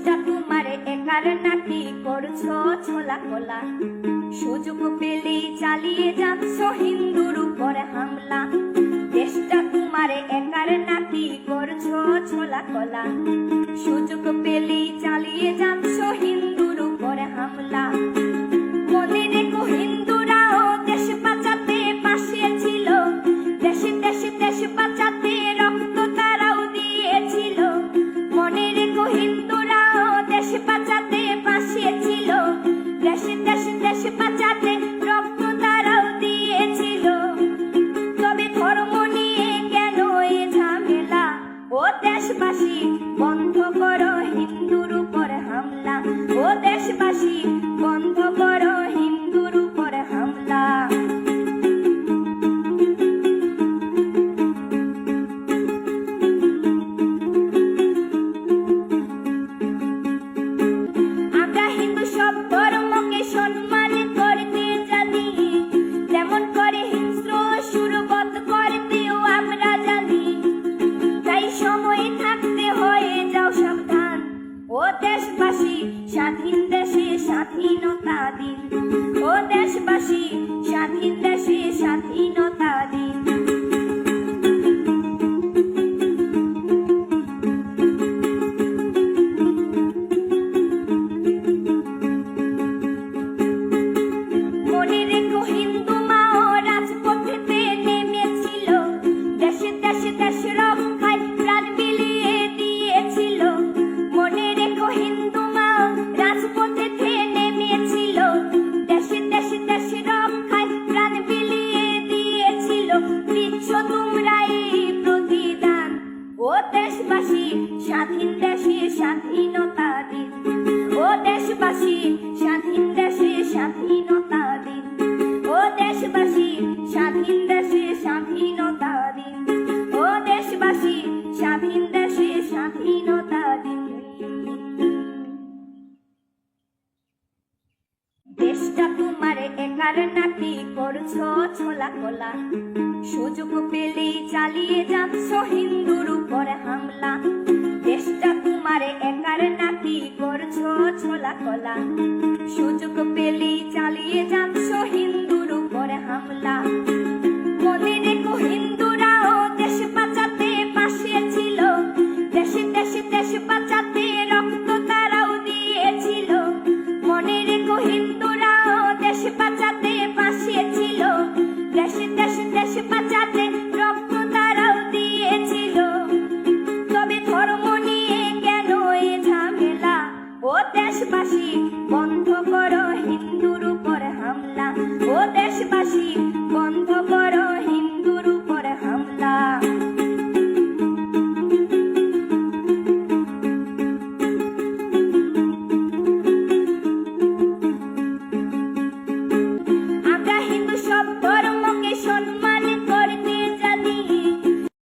দেশটা তোমার একার নাকি করছো ছোলা খোলা, সুযোগ পেলেই চালিয়ে যাচ্ছ হিন্দুর উপর হামলা। দেশটা তোমার একার নাকি করছো ছোলা খোলা, সুযোগ পেলেই চালিয়ে যাচ্ছ হিন্দুর উপর হামলা। মনে রেখো হিন্দুরাও দেশ বাঁচাতে পাশে ছিল, দেশে দেশে দেশ বাঁচাতে রক্ত তারাও দিয়েছিল। মনে রেখো হিন্দুরাও দেশ বাঁচাতে পাশে ছিল, দেশে দেশে দেশ বাঁচাতে রক্ত তারাও দিয়েছিল। তবে ধর্ম নিয়ে কেন এ ঝামেলা? ও দেশবাসী বন্ধ করো হিন্দুর উপর হামলা, ও দেশবাসী বন্ধ করো হিন্দুর উপর হামলা। আমরা হিন্দু সব ধর্মকে সম্মান করতে জানি, যেমন করে হিংস্র সুরবত করতেও আমরা জানি। তাই সময় থাকতে হয়ে যাও সাবধান, ও দেশবাসী স্বাধীন দেশে স্বাধীনতা দিন, ও দেশবাসী স্বাধীন দেশে স্বাধীনতা দিন। মনে রেখো হিন্দু মাও রাজপথেতে নেমেছিল, দেশে দেশে দেশ রক্ষায় প্রাণ বিলিয়ে দিয়েছিল। মনে রেখো হিন্দু মাও রাজপথেতে নেমেছিল, দেশে দেশে দেশ রক্ষায় প্রাণ বিলিয়ে দিয়েছিল। দিচ্ছ তোমরা এই প্রতিদান, ও দেশবাসী স্বাধীন দেশে স্বাধীনতা দিন, ও দেশবাসী স্বাধীন দেশে স্বাধীনতা দিন, ও দেশবাসী স্বাধীন দেশে স্বাধীনতা দিন, ও দেশবাসী স্বাধীন দেশে স্বাধীনতা দিন। দেশটা তোমার একার নাকি করছো ছোলা খোলা, সুযোগ পেলেই চালিয়ে যাচ্ছ হিন্দুর উপর হামলা। দেশটা তোমার একার নাকি করছো ছোলা খোলা, সুযোগ পেলেই চালিয়ে যাচ্ছ হিন্দুর উপর হামলা। মনে রেখো হিন্দুরাও দেশ বাঁচাতে পাশে ছিল, দেশে দেশে দেশ বাঁচাতে রক্ত তারাও দিয়েছিল। মনে রেখো হিন্দুরাও দেশ বাঁচাতে পাশে ছিল, দেশে দেশে দেশ বাঁচাতে রক্ত তারাও দিয়েছিল। তবে ধর্ম নিয়ে কেন এ ঝামেলা? ও দেশবাসী বন্ধ করো হিন্দুর উপর হামলা, ও দেশবাসী